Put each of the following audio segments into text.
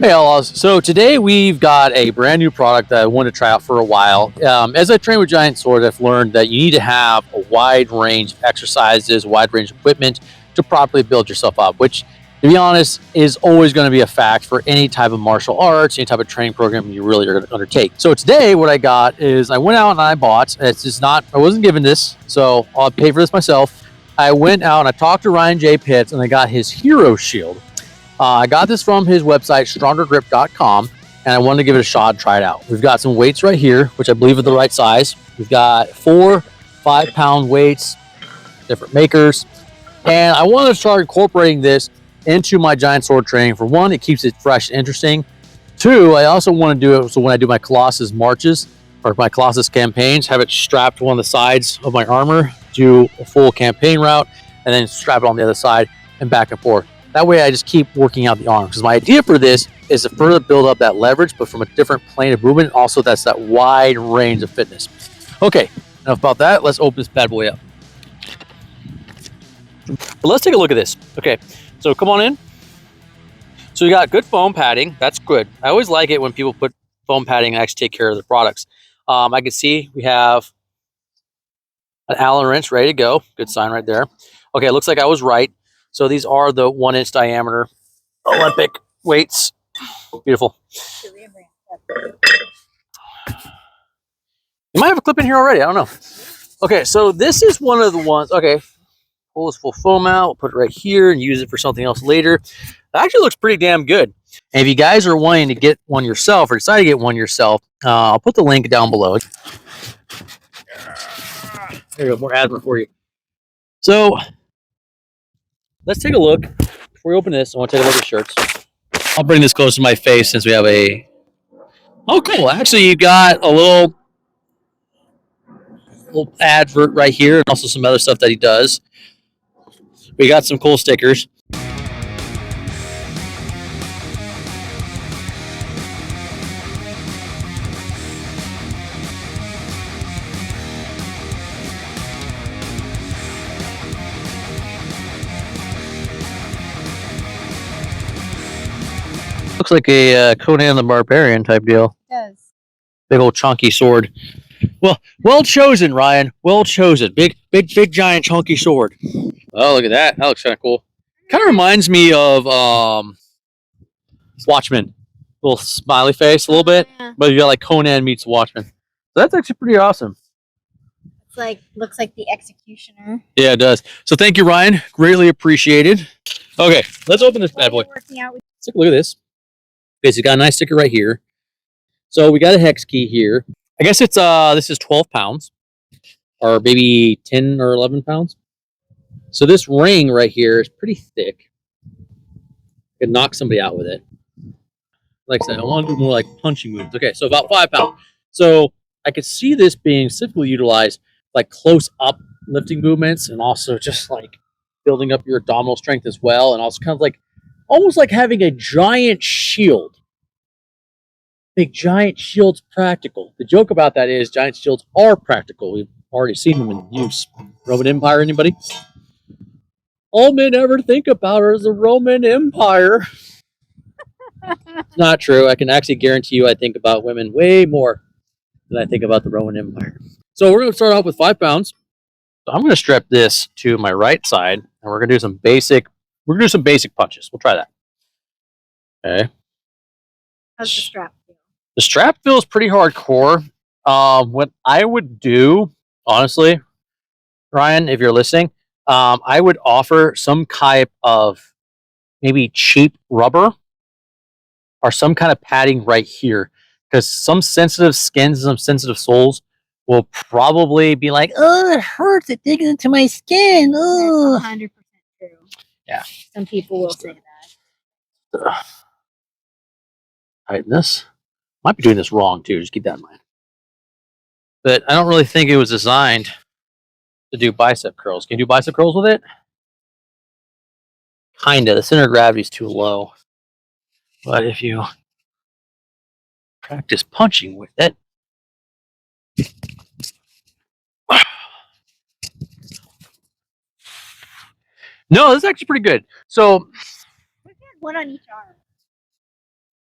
Hey, Outlaws. So today we've got a brand new product that I wanted to try out for a while. As I train with giant swords, I've learned that you need to have a wide range of exercises, wide range of equipment to properly build yourself up, which, to be honest, is always going to be a fact for any type of martial arts, any type of training program you really are going to undertake. So today what I got is I went out and I bought, it's just not, I wasn't given this, so I'll pay for this myself. I went out and I talked to Ryan J. Pitts and I got his Hero Shield. I got this from his website, strongergrip.com, and I wanted to give it a shot and try it out. We've got some weights right here, which I believe are the right size. We've got 4 5-pound weights, different makers, and I wanted to start incorporating this into my giant sword training. For one, it keeps it fresh and interesting. Two, I also want to do it so when I do my Colossus marches or my Colossus campaigns, have it strapped to one of the sides of my armor, do a full campaign route, and then strap it on the other side and back and forth. That way I just keep working out the arm, because my idea for this is to further build up that leverage, but from a different plane of movement. Also, that's that wide range of fitness. Okay, enough about that. Let's open this bad boy up. But let's take a look at this. Okay, so come on in. So you got good foam padding. That's good. I always like it when people put foam padding and actually take care of the products. I can see we have an Allen wrench ready to go. Good sign right there. Okay, it looks like I was right. So these are the 1-inch diameter Olympic weights. Beautiful. You might have a clip in here already. I don't know. Okay, so this is one of the ones. Okay, pull this full foam out. We'll put it right here and use it for something else later. It actually looks pretty damn good. And if you guys are wanting to get one yourself or decide to get one yourself, I'll put the link down below. There you go, more asthma for you. So let's take a look. Before we open this, I want to take a look at the shirts. I'll bring this close to my face since we have a... Oh, cool. Actually, you got a little advert right here and also some other stuff that he does. We got some cool stickers. Looks like a Conan the Barbarian type deal. It does. Big old chunky sword. Well chosen, Ryan. Well chosen. Big, giant chunky sword. Oh, look at that. That looks kind of cool. Kind of reminds me of Watchmen. Little smiley face a little bit, Yeah. but you got like Conan meets Watchmen. So that's actually pretty awesome. It's like, looks like the Executioner. Yeah, it does. So thank you, Ryan. Greatly appreciated. Okay, let's open this bad boy. Let's take a look at this. Okay, so you got a nice sticker right here. So we got a hex key here. I guess it's this is 12 pounds or maybe 10 or 11 pounds. So this ring right here is pretty thick. You could knock somebody out with it. Like I said, I want to do more like punching moves. Okay, so about 5 pounds. So I could see this being specifically utilized like close up lifting movements and also just like building up your abdominal strength as well. And also kind of like almost like having a giant shield. Big giant shields practical. The joke about that is giant shields are practical. We've already seen them in use. Roman Empire, anybody? All men ever think about is the Roman Empire. It's not true. I can actually guarantee you I think about women way more than I think about the Roman Empire. So we're going to start off with 5 pounds. So I'm going to strap this to my right side, and we're going to do some basic. We're going to do some basic punches. We'll try that. Okay. How's the strap feel? The strap feels pretty hardcore. What I would do, honestly, Ryan, if you're listening, I would offer some type of maybe cheap rubber or some kind of padding right here, because some sensitive skins, some sensitive souls will probably be like, "Oh, it hurts! It digs into my skin." Oh, 100% true. Yeah. Some people will say that. Tighten this. Might be doing this wrong too. Just keep that in mind. But I don't really think it was designed to do bicep curls. Can you do bicep curls with it? Kinda. The center of gravity is too low. But if you practice punching with it, no, this is actually pretty good. So One on each arm.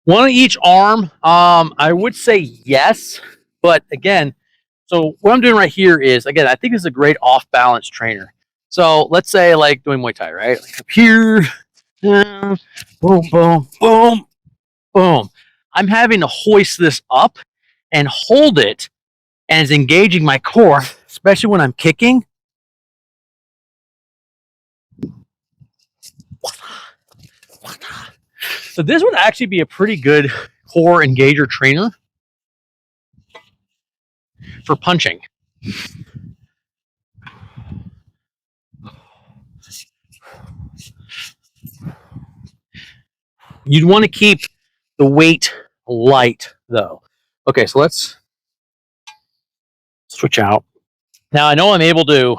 One on each arm. I would say yes, but again, so what I'm doing right here is, again, I think this is a great off balance trainer. So let's say like doing Muay Thai, right? Like up here, boom, boom, boom, boom. I'm having to hoist this up and hold it, and it's engaging my core, especially when I'm kicking. So this would actually be a pretty good core engager trainer for punching. You'd want to keep the weight light though. Okay, so let's switch out. Now I know I'm able to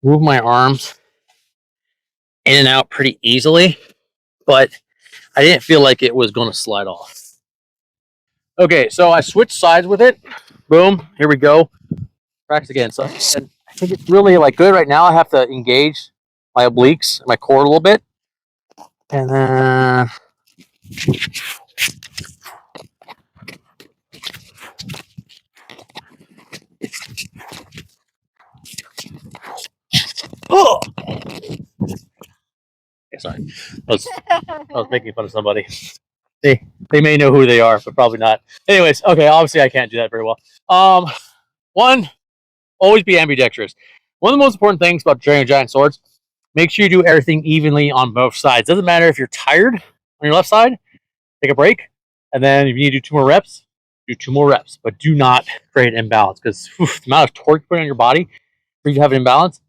move my arms in and out pretty easily, but I didn't feel like it was going to slide off. Okay, so I switched sides with it. Boom, here we go. Practice again. So again, I think it's really like good right now. I have to engage my obliques, my core a little bit. And then oh, okay, sorry. I was making fun of somebody. They may know who they are, but probably not. Anyways, okay, obviously I can't do that very well. One, always be ambidextrous. One of the most important things about training giant swords, make sure you do everything evenly on both sides. Doesn't matter if you're tired on your left side, take a break, and then if you need to do 2 more reps, do 2 more reps. But do not create an imbalance, because the amount of torque you put on your body for you to have an imbalance,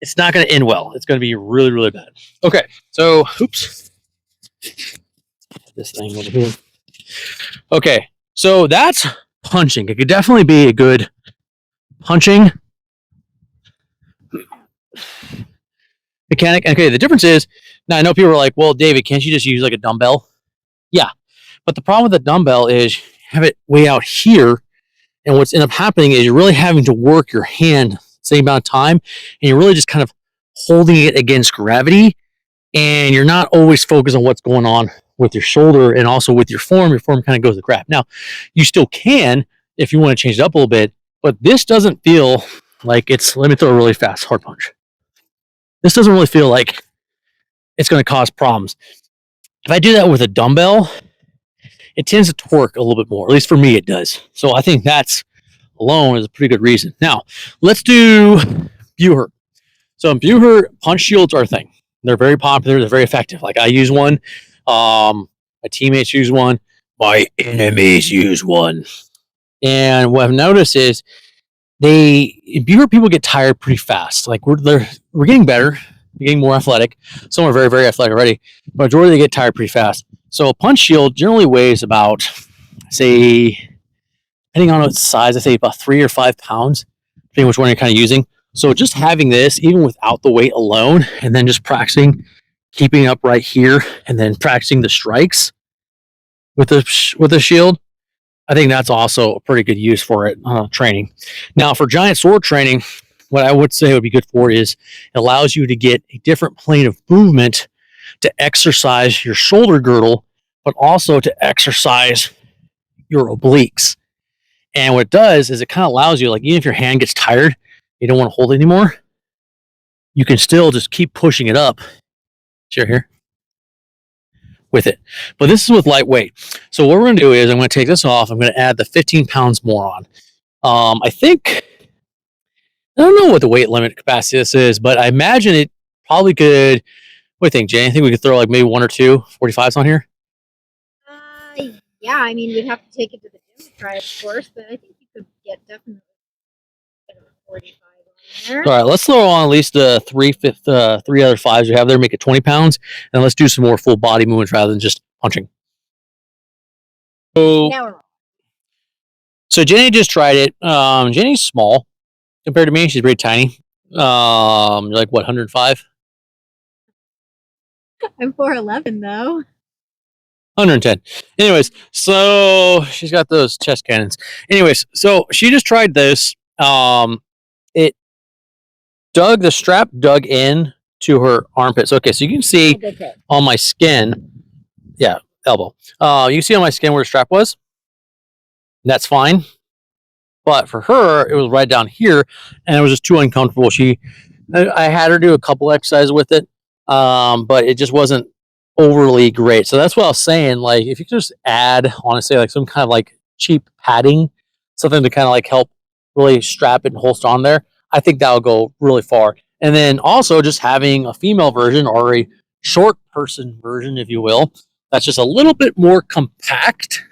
it's not going to end well. It's going to be really, really bad. Okay, so oops, this thing over here. Okay, so that's punching. It could definitely be a good punching mechanic. Okay, the difference is, now I know people are like, well, David, can't you just use like a dumbbell? Yeah, but the problem with the dumbbell is you have it way out here, and what's end up happening is you're really having to work your hand the same amount of time, and you're really just kind of holding it against gravity, and you're not always focused on what's going on with your shoulder and also with your form. Your form kind of goes to crap. Now, you still can if you want to change it up a little bit, but this doesn't feel like it's, let me throw a really fast hard punch. This doesn't really feel like it's going to cause problems. If I do that with a dumbbell, it tends to torque a little bit more. At least for me, it does. So I think that's alone is a pretty good reason. Now, let's do Buher. So in Buher, punch shields are a thing. They're very popular. They're very effective. Like I use one. My teammates use one. My enemies use one. And what I've noticed is Buher people get tired pretty fast. Like we're getting better. We're getting more athletic. Some are very, very athletic already. But majority they get tired pretty fast. So a punch shield generally weighs about, say, depending on its size, I say about 3 or 5 pounds, depending on which one you're kind of using. So just having this, even without the weight alone, and then just practicing keeping it up right here, and then practicing the strikes with the shield, I think that's also a pretty good use for it training. Now, for giant sword training, what I would say would be good for is it allows you to get a different plane of movement to exercise your shoulder girdle, but also to exercise your obliques. And what it does is it kind of allows you, like, even if your hand gets tired, you don't want to hold it anymore, you can still just keep pushing it up. Share here with it. But this is with lightweight. So what we're going to do is I'm going to take this off. I'm going to add the 15 pounds more on. I think, I don't know what the weight limit capacity this is, but I imagine it probably could, what do you think, Jay? I think we could throw like maybe 1 or 2 45s on here. Yeah, I mean, we'd have to take it to the gym to try it, of course, but I think you could get definitely 45 on there. All right, let's throw on at least the 3 other 5s we have there, make it 20 pounds, and let's do some more full body movements rather than just punching. So Jenny just tried it. Jenny's small compared to me. She's very tiny. You're like what, 105? I'm 4'11", though. 110. Anyways, so she's got those chest cannons. Anyways, so she just tried this. The strap dug in to her armpits. Okay, so you can see on my skin, Yeah, elbow. You can see on my skin where the strap was. That's fine. But for her, it was right down here, and it was just too uncomfortable. I had her do a couple exercises with it, but it just wasn't overly great. So that's what I was saying. Like, if you could just add, honestly, like some kind of like cheap padding, something to kind of like help really strap it and holster on there, I think that would go really far. And then also just having a female version or a short person version, if you will, that's just a little bit more compact.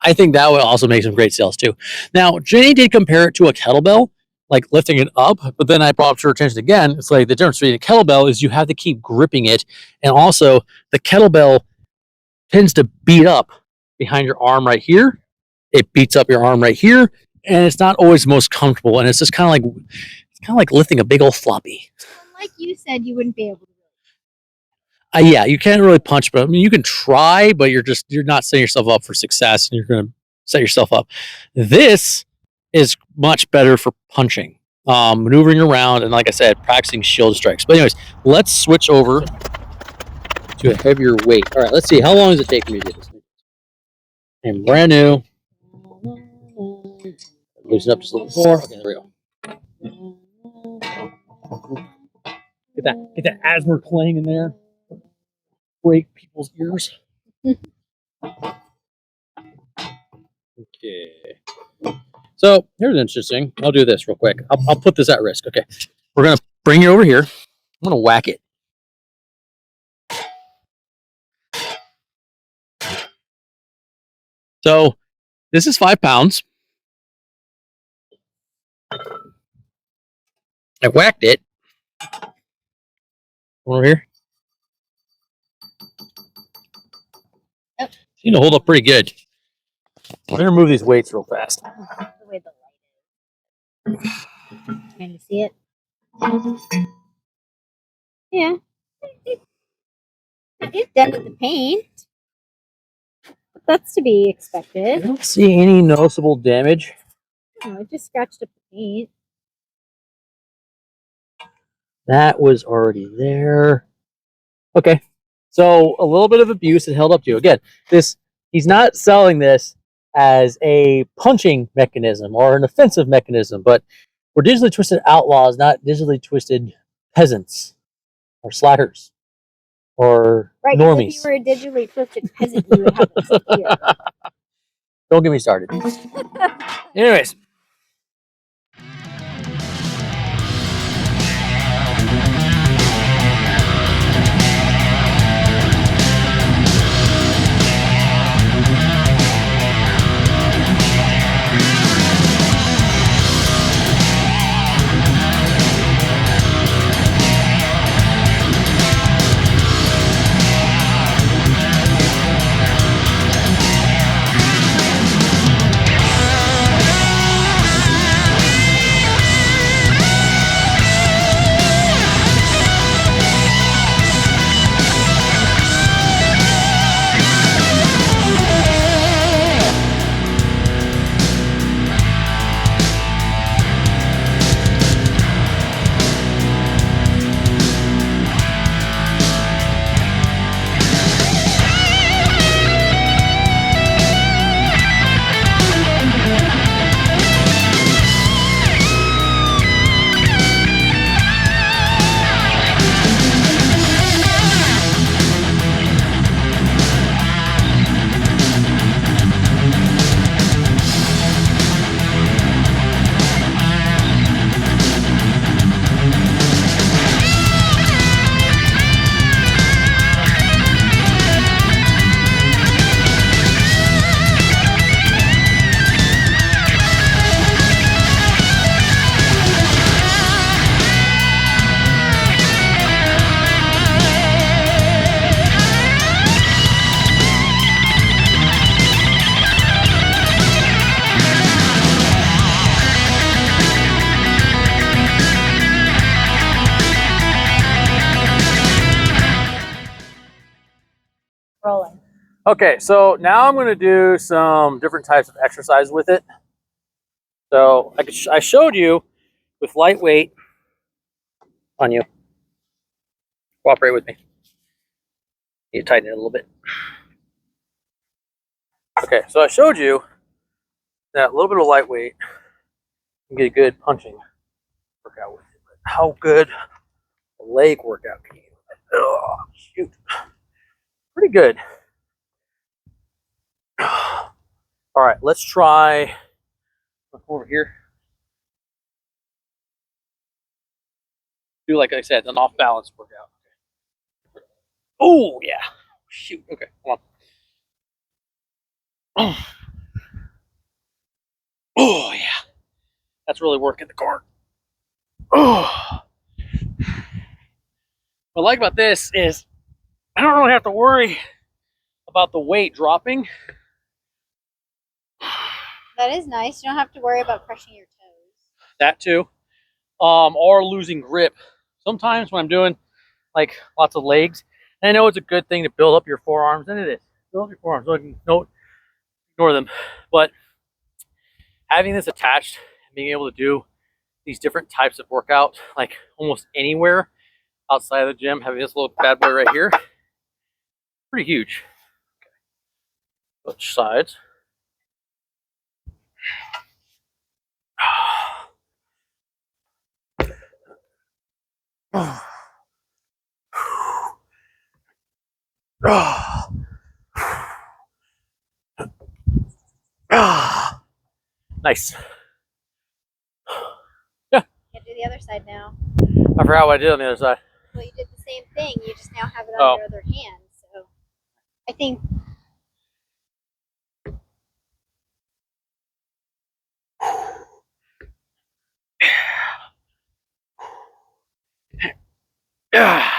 I think that would also make some great sales too. Now, Jenny did compare it to a kettlebell, like lifting it up, but then I brought up to her attention again. It's like the difference between a kettlebell is you have to keep gripping it, and also the kettlebell tends to beat up behind your arm right here. It beats up your arm right here, and it's not always most comfortable. And it's just kind of like lifting a big old floppy. Like you said, you wouldn't be able to. Yeah, you can't really punch, but I mean, you can try, but you're not setting yourself up for success, and you're going to set yourself up. This is much better for punching, maneuvering around, and like I said, practicing shield strikes. But anyways, let's switch over to a heavier weight. All right, let's see. How long does it take me to do this? And brand new. Loosen up just a little more. Okay, there we go. Get that asthma clang in there. Break people's ears. Okay. So here's interesting. I'll do this real quick. I'll put this at risk. Okay. We're going to bring it over here. I'm going to whack it. So this is 5 pounds. I whacked it. Over here. Yep. Seem to hold up pretty good. I'm going to remove these weights real fast. The way the light is. Can you see it? Yeah. It dented the paint. But that's to be I expected. don't see any noticeable damage. No, it just scratched up the paint. That was already there. Okay. So a little bit of abuse it held up to. Again, he's not selling this as a punching mechanism or an offensive mechanism, but we're digitally twisted outlaws, not digitally twisted peasants or slackers or Right, normies. if you were a digitally twisted peasant, you would have a spear. Don't get me started. Anyways. Rolling. Okay, so now I'm going to do some different types of exercise with it. So I showed you with lightweight on you. Cooperate with me. You tighten it a little bit. Okay, so I showed you that a little bit of lightweight can get a good punching workout with it. But how good a leg workout can you? Oh, shoot. Pretty good. All right, let's try over here. Do, like I said, an off balance workout. Oh, yeah. Shoot. Okay, hold on. Oh, yeah. That's really working the core. Oh. What I like about this is I don't really have to worry about the weight dropping. That is nice. You don't have to worry about crushing your toes. That too. Or losing grip. Sometimes when I'm doing like lots of legs, and I know it's a good thing to build up your forearms, and it is. Build up your forearms. Don't ignore them. But having this attached and being able to do these different types of workout, like almost anywhere outside of the gym, having this little bad boy right here, pretty huge. Okay. Switch sides. Nice. Yeah. You can do the other side now. I forgot what I did on the other side. Well, you did the same thing. You just now have it on your other hand. So I think. Yeah.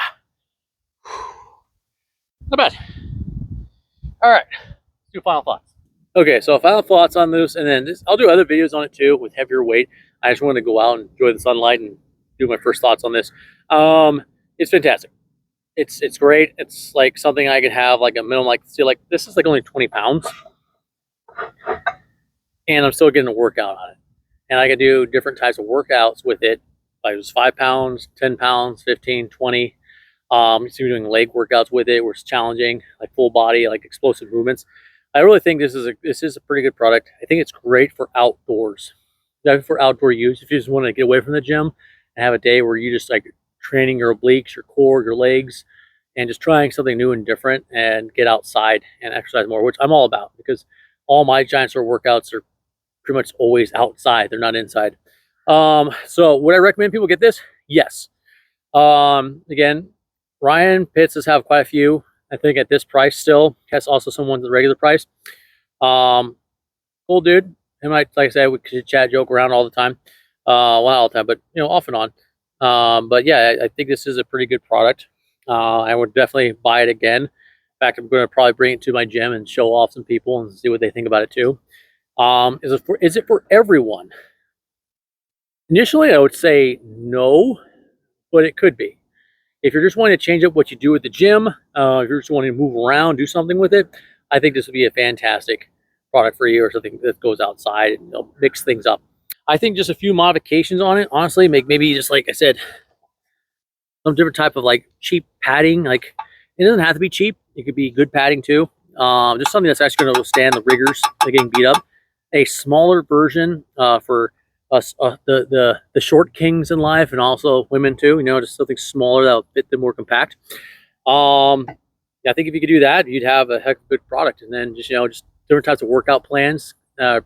Not bad. All right. Let's do final thoughts. Okay, so final thoughts on this, and then I'll do other videos on it too with heavier weight. I just want to go out and enjoy the sunlight and do my first thoughts on this. It's fantastic. It's great. It's like something I could have like a minimum, like see, like this is like only 20 pounds, and I'm still getting a workout on it. And I can do different types of workouts with it. Like it was 5 pounds, 10 pounds, 15, 20. So you're doing leg workouts with it, where it's challenging, like full body, like explosive movements. I really think this is a pretty good product. I think it's great for outdoors, for outdoor use. If you just want to get away from the gym and have a day where you just like training your obliques, your core, your legs, and just trying something new and different, and get outside and exercise more, which I'm all about, because all my giant sword workouts are pretty much always outside. They're not inside. So would I recommend people get this? Yes. Again, Ryan Pitts has have quite a few. I think at this price still. Has also some ones at the regular price. Cool dude. He might, like I said, we could chat, joke around all the time. Well, not all the time, but off and on. But yeah, I think this is a pretty good product. I would definitely buy it again. In fact, I'm going to probably bring it to my gym and show off some people and see what they think about it too. Is it for everyone? Initially, I would say no, but it could be. If you're just wanting to change up what you do at the gym, if you're just wanting to move around, do something with it, I think this would be a fantastic product for you, or something that goes outside and mix things up. I think just a few modifications on it, honestly, maybe just like I said, some different type of like cheap padding. Like it doesn't have to be cheap; it could be good padding too. Just something that's actually going to withstand the rigors of getting beat up. A smaller version for us, the short kings in life, and also women too. Just something smaller that will fit them more compact. I think if you could do that, you'd have a heck of a good product. And then just different types of workout plans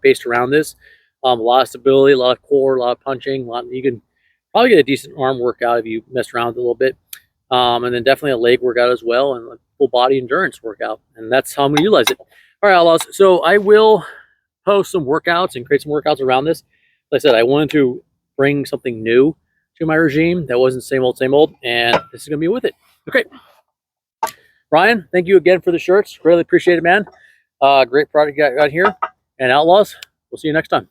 based around this. A lot of stability, a lot of core, a lot of punching. You can probably get a decent arm workout if you mess around with it a little bit. And then definitely a leg workout as well, and a full body endurance workout. And that's how I'm going to utilize it. All right, Outlaws. So I will post some workouts and create some workouts around this. Like I said, I wanted to bring something new to my regime that wasn't same old, and this is going to be with it. Okay. Ryan, thank you again for the shirts. Really appreciate it, man. Great product you got here. And Outlaws, we'll see you next time.